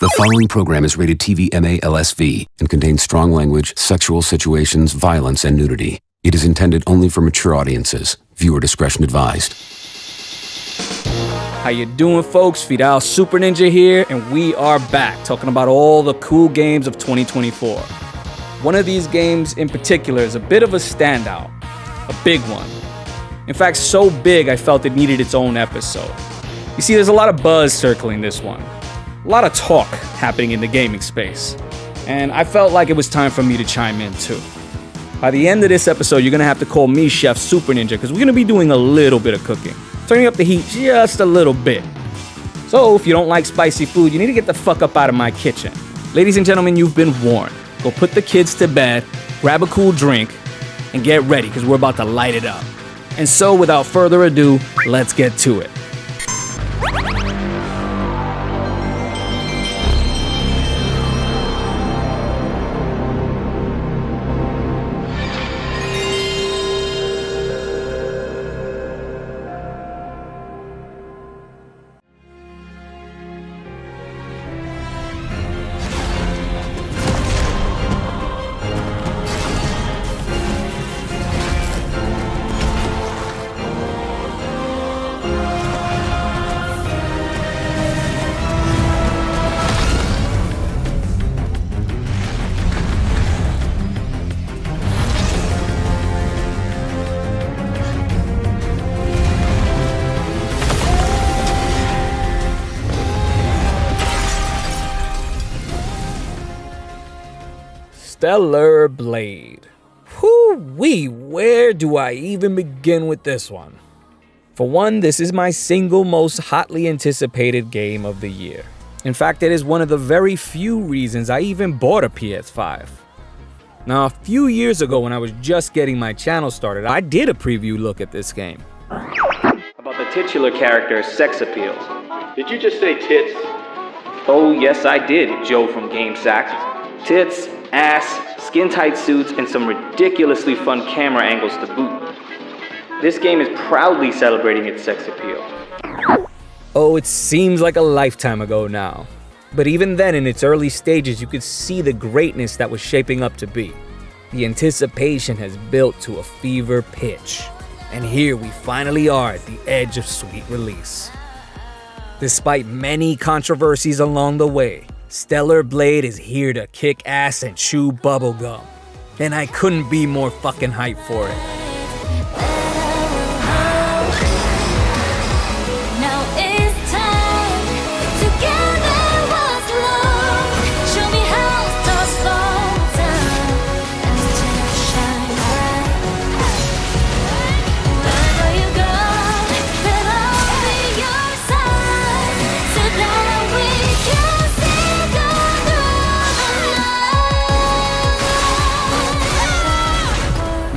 The following program is rated TV MA-LSV and contains strong language, sexual situations, violence, and nudity. It is intended only for mature audiences. Viewer discretion advised. How you doing, folks? Vidal, SuperNinja here, and we are back talking about all the cool games of 2024. One of these games in particular is a bit of a standout, a big one. In fact, so big I felt it needed its own episode. You see, there's a lot of buzz circling this one. A lot of talk happening in the gaming space. And I felt like it was time for me to chime in too. By the end of this episode, you're gonna have to call me Chef SuperNinja because we're gonna be doing a little bit of cooking. Turning up the heat just a little bit. So if you don't like spicy food, you need to get the fuck up out of my kitchen. Ladies and gentlemen, you've been warned. Go put the kids to bed, grab a cool drink, and get ready because we're about to light it up. And so without further ado, let's get to it. Stellar Blade. Whoo-wee, where do I even begin with this one? For one, this is my single most hotly anticipated game of the year. In fact, it is one of the very few reasons I even bought a PS5. Now, a few years ago when I was just getting my channel started, I did a preview look at this game. About the titular character's sex appeal. Did you just say tits? Oh yes I did, Joe from GameSack. Tits, ass, skin-tight suits, and some ridiculously fun camera angles to boot. This game is proudly celebrating its sex appeal. Oh, it seems like a lifetime ago now. But even then, in its early stages, you could see the greatness that was shaping up to be. The anticipation has built to a fever pitch. And here we finally are at the edge of sweet release. Despite many controversies along the way, Stellar Blade is here to kick ass and chew bubblegum. And I couldn't be more fucking hyped for it. Now it's time to gather what's lost. Show me how to slow down and to shine bright. Wherever you go, then I'll be your side, so that we can see.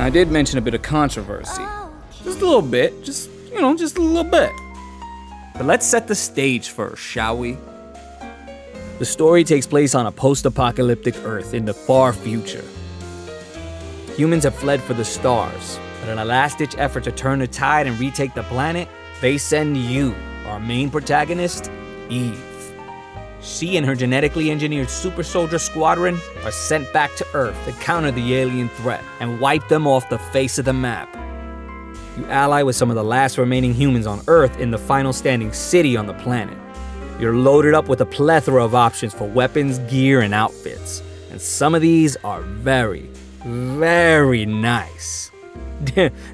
I did mention a bit of controversy. Just a little bit, just a little bit. But let's set the stage first, shall we? The story takes place on a post-apocalyptic Earth in the far future. Humans have fled for the stars, but in a last-ditch effort to turn the tide and retake the planet, they send you, our main protagonist, Eve. She and her genetically engineered super soldier squadron are sent back to Earth to counter the alien threat and wipe them off the face of the map. You ally with some of the last remaining humans on Earth in the final standing city on the planet. You're loaded up with a plethora of options for weapons, gear, and outfits. And some of these are very, very nice.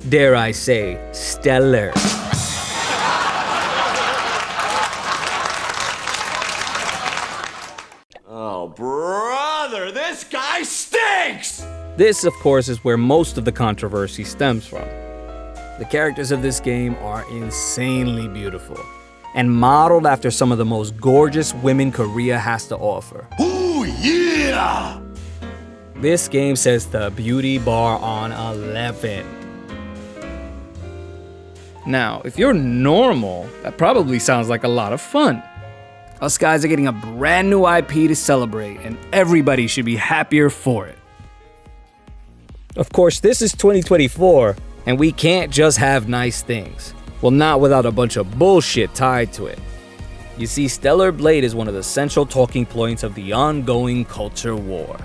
Dare I say, stellar. Oh, brother, this guy stinks! This, of course, is where most of the controversy stems from. The characters of this game are insanely beautiful and modeled after some of the most gorgeous women Korea has to offer. Ooh, yeah! This game sets the beauty bar on 11. Now, if you're normal, that probably sounds like a lot of fun. Us guys are getting a brand new IP to celebrate, and everybody should be happier for it. Of course, this is 2024, and we can't just have nice things. Well, not without a bunch of bullshit tied to it. You see, Stellar Blade is one of the central talking points of the ongoing culture war.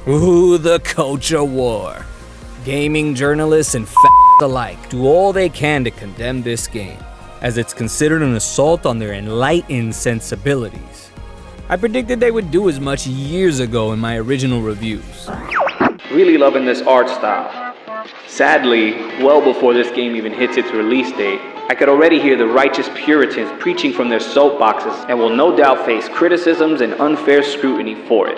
Ooh, the culture war. Gaming journalists and alike do all they can to condemn this game, as it's considered an assault on their enlightened sensibilities. I predicted they would do as much years ago in my original reviews. Really loving this art style. Sadly, well before this game even hits its release date, I could already hear the righteous Puritans preaching from their soapboxes and will no doubt face criticisms and unfair scrutiny for it.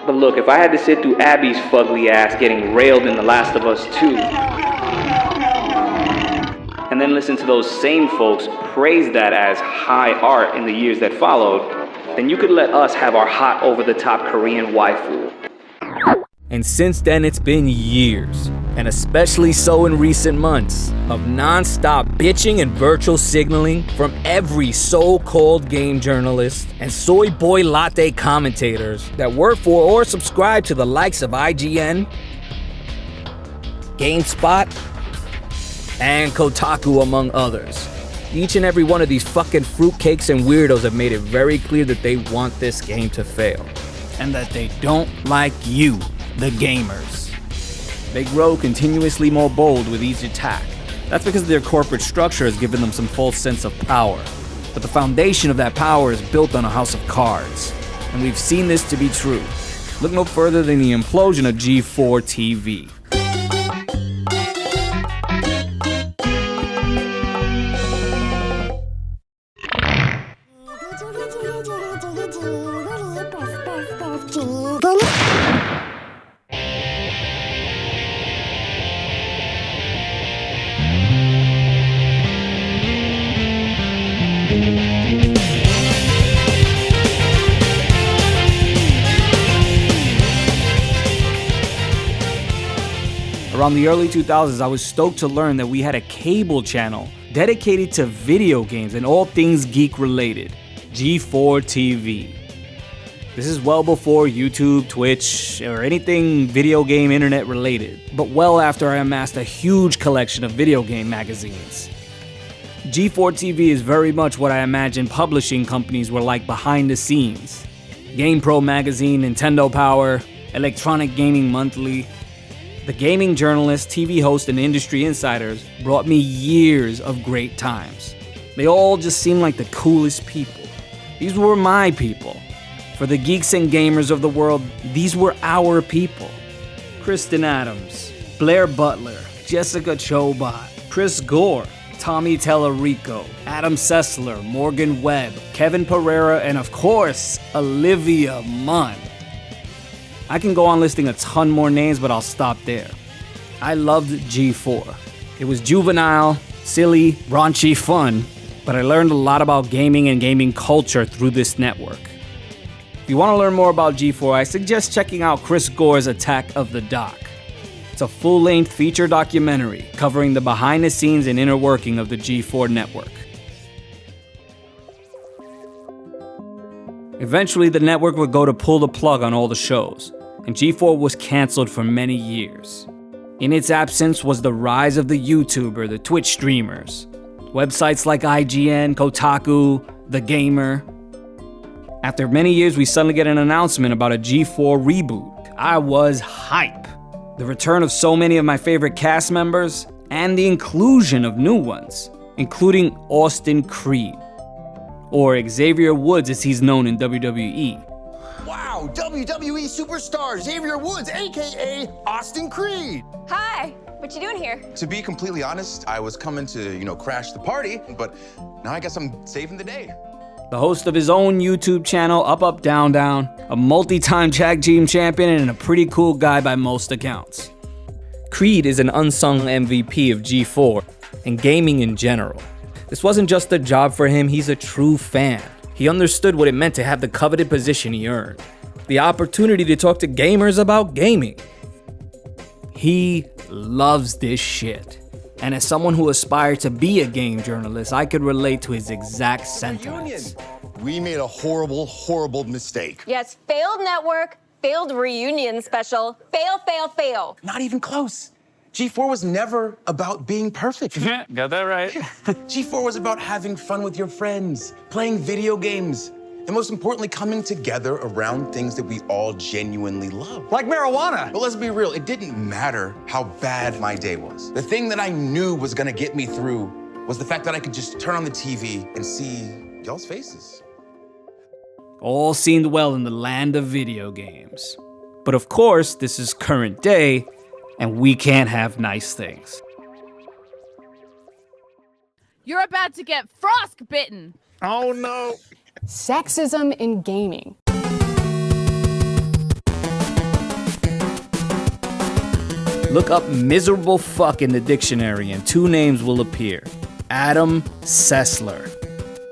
But look, if I had to sit through Abby's fugly ass getting railed in The Last of Us 2, and then listen to those same folks praise that as high art in the years that followed, then you could let us have our hot over-the-top Korean waifu. And since then, it's been years, and especially so in recent months, of non-stop bitching and virtual signaling from every so-called game journalist and soy boy latte commentators that work for or subscribe to the likes of IGN, GameSpot, and Kotaku, among others. Each and every one of these fucking fruitcakes and weirdos have made it very clear that they want this game to fail, and that they don't like you, the gamers. They grow continuously more bold with each attack. That's because their corporate structure has given them some false sense of power. But the foundation of that power is built on a house of cards, and we've seen this to be true. Look no further than the implosion of G4 TV. Around the early 2000s, I was stoked to learn that we had a cable channel dedicated to video games and all things geek related, G4 TV. This is well before YouTube, Twitch, or anything video game internet related, but well after I amassed a huge collection of video game magazines. G4 TV is very much what I imagine publishing companies were like behind the scenes. GamePro magazine, Nintendo Power, Electronic Gaming Monthly. The gaming journalists, TV hosts, and industry insiders brought me years of great times. They all just seemed like the coolest people. These were my people. For the geeks and gamers of the world, these were our people. Kristen Adams, Blair Butler, Jessica Chobot, Chris Gore, Tommy Tellerico, Adam Sessler, Morgan Webb, Kevin Pereira, and of course, Olivia Munn. I can go on listing a ton more names, but I'll stop there. I loved G4. It was juvenile, silly, raunchy fun, but I learned a lot about gaming and gaming culture through this network. If you want to learn more about G4, I suggest checking out Chris Gore's Attack of the Doc. It's a full-length feature documentary covering the behind-the-scenes and inner working of the G4 network. Eventually, the network would go to pull the plug on all the shows, and G4 was canceled for many years. In its absence was the rise of the YouTuber, the Twitch streamers, websites like IGN, Kotaku, The Gamer. After many years, we suddenly get an announcement about a G4 reboot. I was hype. The return of so many of my favorite cast members, and the inclusion of new ones, including Austin Creed, or Xavier Woods as he's known in WWE. Wow, WWE superstar Xavier Woods, aka Austin Creed. Hi, what you doing here? To be completely honest, I was coming to, crash the party, but now I guess I'm saving the day. The host of his own YouTube channel, Up Up Down Down, a multi-time tag team champion, and a pretty cool guy by most accounts. Creed is an unsung MVP of G4 and gaming in general. This wasn't just a job for him, he's a true fan. He understood what it meant to have the coveted position he earned. The opportunity to talk to gamers about gaming. He loves this shit. And as someone who aspired to be a game journalist, I could relate to his exact sentiments. We made a horrible, horrible mistake. Yes, failed network, failed reunion special, fail, fail, fail. Not even close. G4 was never about being perfect. Got that right. G4 was about having fun with your friends, playing video games, and most importantly, coming together around things that we all genuinely love. Like marijuana. But let's be real, it didn't matter how bad my day was. The thing that I knew was gonna get me through was the fact that I could just turn on the TV and see y'all's faces. All seemed well in the land of video games. But of course, this is current day, and we can't have nice things. You're about to get frostbitten. Oh no. Sexism in gaming. Look up miserable fuck in the dictionary and two names will appear. Adam Sessler,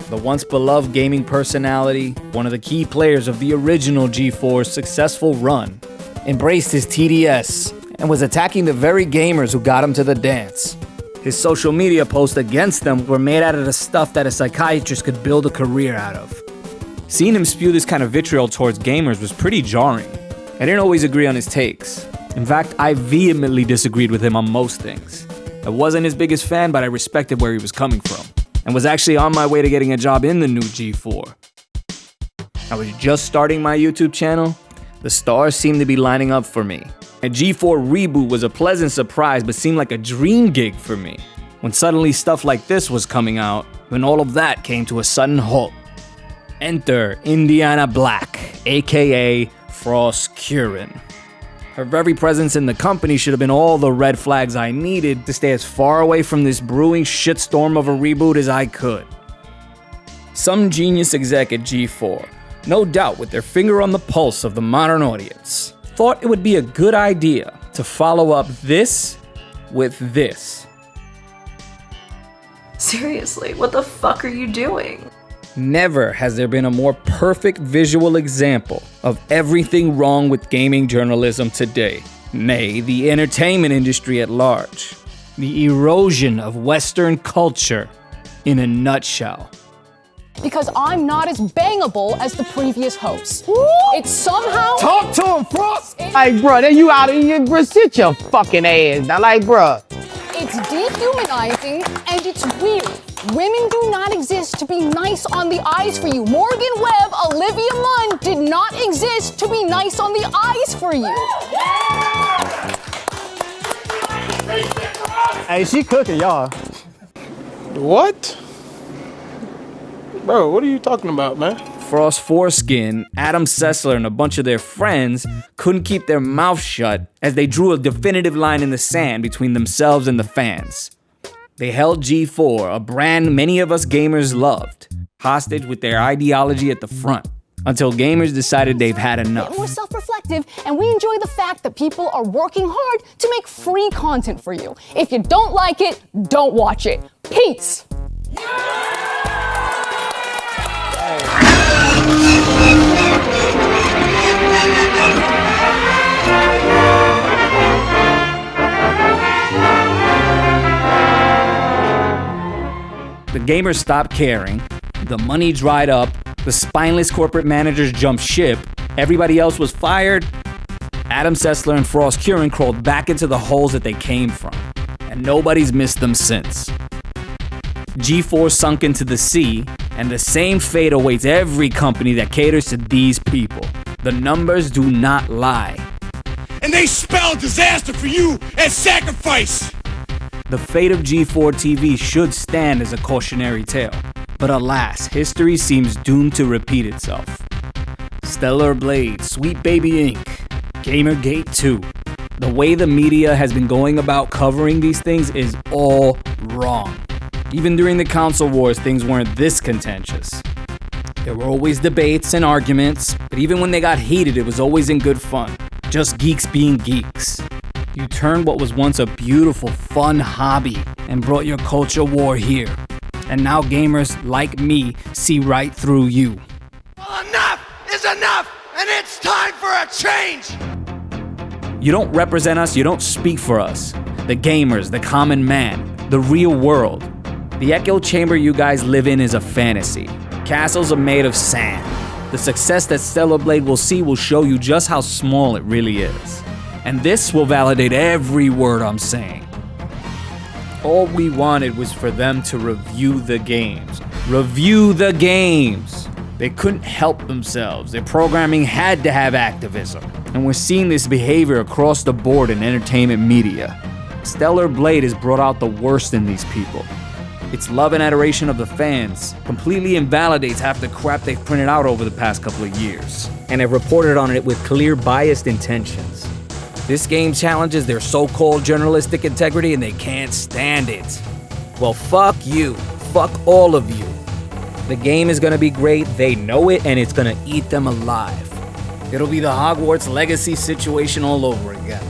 the once beloved gaming personality, one of the key players of the original G4's successful run, embraced his TDS and was attacking the very gamers who got him to the dance. His social media posts against them were made out of the stuff that a psychiatrist could build a career out of. Seeing him spew this kind of vitriol towards gamers was pretty jarring. I didn't always agree on his takes. In fact, I vehemently disagreed with him on most things. I wasn't his biggest fan, but I respected where he was coming from, and was actually on my way to getting a job in the new G4. I was just starting my YouTube channel. The stars seemed to be lining up for me. A G4 reboot was a pleasant surprise, but seemed like a dream gig for me. When suddenly stuff like this was coming out, when all of that came to a sudden halt. Enter Indiana Black, aka Frost Curran. Her very presence in the company should have been all the red flags I needed to stay as far away from this brewing shitstorm of a reboot as I could. Some genius exec at G4, no doubt with their finger on the pulse of the modern audience, thought it would be a good idea to follow up this with this. Seriously, what the fuck are you doing? Never has there been a more perfect visual example of everything wrong with gaming journalism today. Nay, the entertainment industry at large. The erosion of Western culture in a nutshell. Because I'm not as bangable as the previous host. It's somehow... Talk to him, Frost! Like, bro, then you out of here, bro. Sit your fucking ass. Now, like, bro. It's dehumanizing and it's weird. Women do not exist to be nice on the eyes for you. Morgan Webb, Olivia Munn did not exist to be nice on the eyes for you. Hey, she cooking, y'all. What? Bro, what are you talking about, man? Frost Foreskin, Adam Sessler, and a bunch of their friends couldn't keep their mouths shut as they drew a definitive line in the sand between themselves and the fans. They held G4, a brand many of us gamers loved, hostage with their ideology at the front, until gamers decided they've had enough. We're self-reflective, and we enjoy the fact that people are working hard to make free content for you. If you don't like it, don't watch it. Peace! The gamers stopped caring, the money dried up, the spineless corporate managers jumped ship, everybody else was fired. Adam Sessler and Frost Curran crawled back into the holes that they came from, and nobody's missed them since. G4 sunk into the sea, and the same fate awaits every company that caters to these people. The numbers do not lie. And they spell disaster for you as sacrifice! The fate of G4 TV should stand as a cautionary tale, but alas, history seems doomed to repeat itself. Stellar Blade, Sweet Baby Inc., Gamergate 2. The way the media has been going about covering these things is all wrong. Even during the console wars, things weren't this contentious. There were always debates and arguments, but even when they got heated, it was always in good fun. Just geeks being geeks. You turned what was once a beautiful, fun hobby and brought your culture war here. And now gamers like me see right through you. Enough is enough, and it's time for a change! You don't represent us, you don't speak for us. The gamers, the common man, the real world. The echo chamber you guys live in is a fantasy. Castles are made of sand. The success that Stellar Blade will see will show you just how small it really is. And this will validate every word I'm saying. All we wanted was for them to review the games. Review the games! They couldn't help themselves. Their programming had to have activism. And we're seeing this behavior across the board in entertainment media. Stellar Blade has brought out the worst in these people. Its love and adoration of the fans completely invalidates half the crap they've printed out over the past couple of years, and have reported on it with clear biased intentions. This game challenges their so-called journalistic integrity and they can't stand it. Well, fuck you. Fuck all of you. The game is gonna be great, they know it, and it's gonna eat them alive. It'll be the Hogwarts Legacy situation all over again.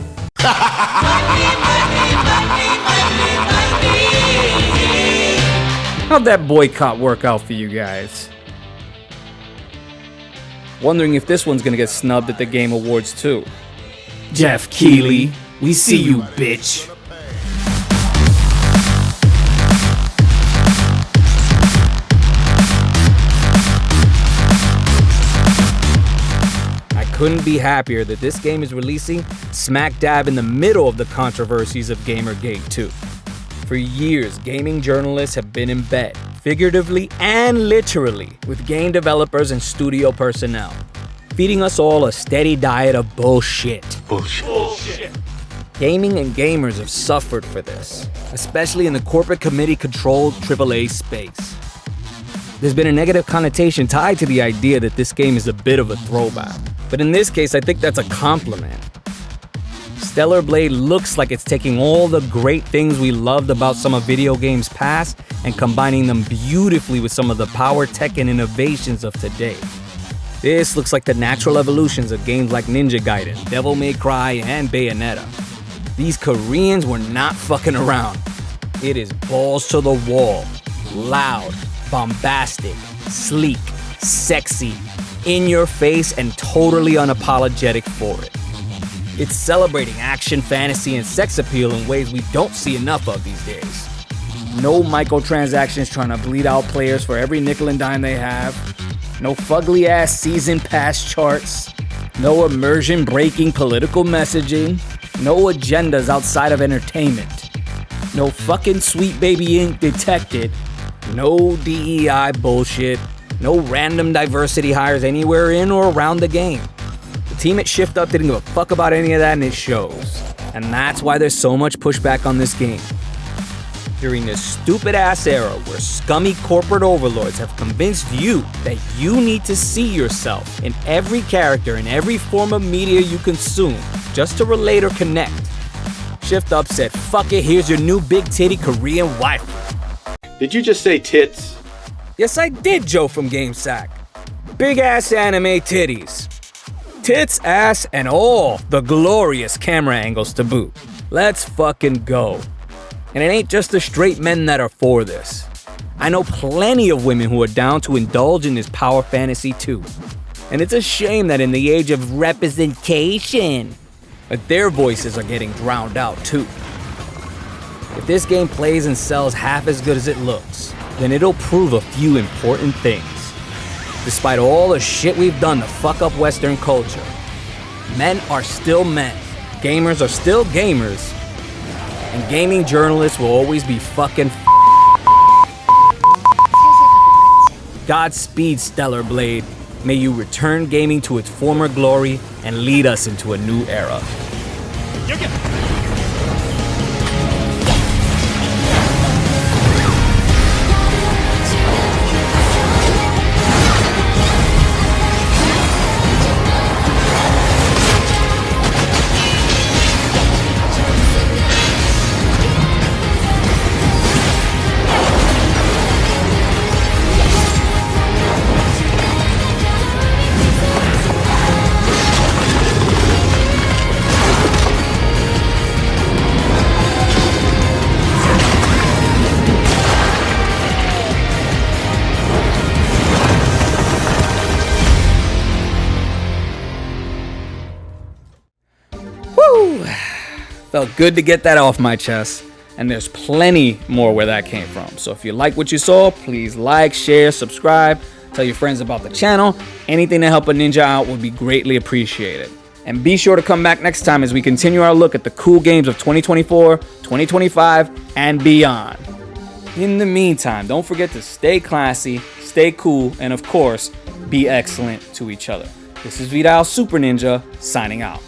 How'd that boycott work out for you guys? Wondering if this one's gonna get snubbed at the Game Awards too. Jeff Keighley, we see you, bitch. I couldn't be happier that this game is releasing smack dab in the middle of the controversies of Gamergate 2. For years, gaming journalists have been in bed, figuratively and literally, with game developers and studio personnel, feeding us all a steady diet of bullshit. Bullshit. Gaming and gamers have suffered for this, especially in the corporate committee-controlled AAA space. There's been a negative connotation tied to the idea that this game is a bit of a throwback, but in this case, I think that's a compliment. Stellar Blade looks like it's taking all the great things we loved about some of video games past and combining them beautifully with some of the power, tech, and innovations of today. This looks like the natural evolutions of games like Ninja Gaiden, Devil May Cry, and Bayonetta. These Koreans were not fucking around. It is balls to the wall, loud, bombastic, sleek, sexy, in your face, and totally unapologetic for it. It's celebrating action, fantasy, and sex appeal in ways we don't see enough of these days. No microtransactions trying to bleed out players for every nickel and dime they have. No fugly-ass season pass charts. No immersion-breaking political messaging. No agendas outside of entertainment. No fucking Sweet Baby Inc. detected. No DEI bullshit. No random diversity hires anywhere in or around the game. The team at Shift Up didn't give a fuck about any of that, and it shows. And that's why there's so much pushback on this game. During this stupid-ass era where scummy corporate overlords have convinced you that you need to see yourself in every character in every form of media you consume just to relate or connect, Shift Up said, fuck it, here's your new big-titty Korean wife. Did you just say tits? Yes, I did, Joe from GameSack. Big-ass anime titties. Tits, ass, and all the glorious camera angles to boot. Let's fucking go. And it ain't just the straight men that are for this. I know plenty of women who are down to indulge in this power fantasy too. And it's a shame that in the age of representation, that their voices are getting drowned out too. If this game plays and sells half as good as it looks, then it'll prove a few important things. Despite all the shit we've done to fuck up Western culture, men are still men, gamers are still gamers, and gaming journalists will always be fucking Godspeed, Stellar Blade. May you return gaming to its former glory and lead us into a new era. Felt good to get that off my chest, and there's plenty more where that came from. So if you like what you saw, please like, share, subscribe, tell your friends about the channel. Anything to help a ninja out would be greatly appreciated. And be sure to come back next time as we continue our look at the cool games of 2024, 2025, and beyond. In the meantime, don't forget to stay classy, stay cool, and of course, be excellent to each other. This is Vidal SuperNinja signing out.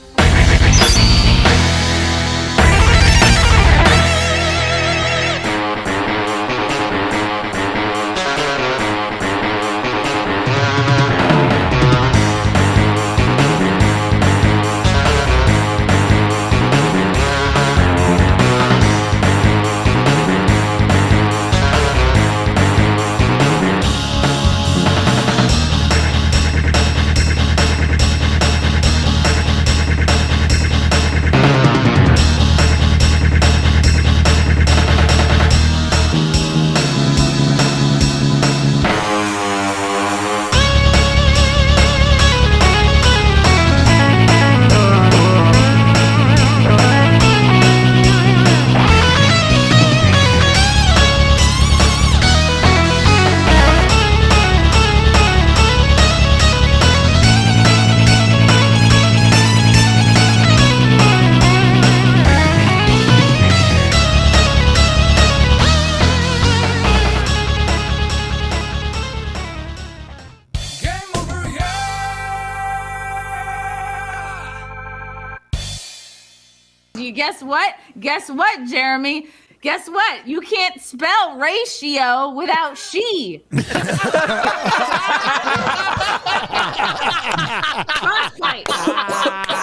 Guess what, Jeremy? Guess what? You can't spell ratio without she. Frostbite.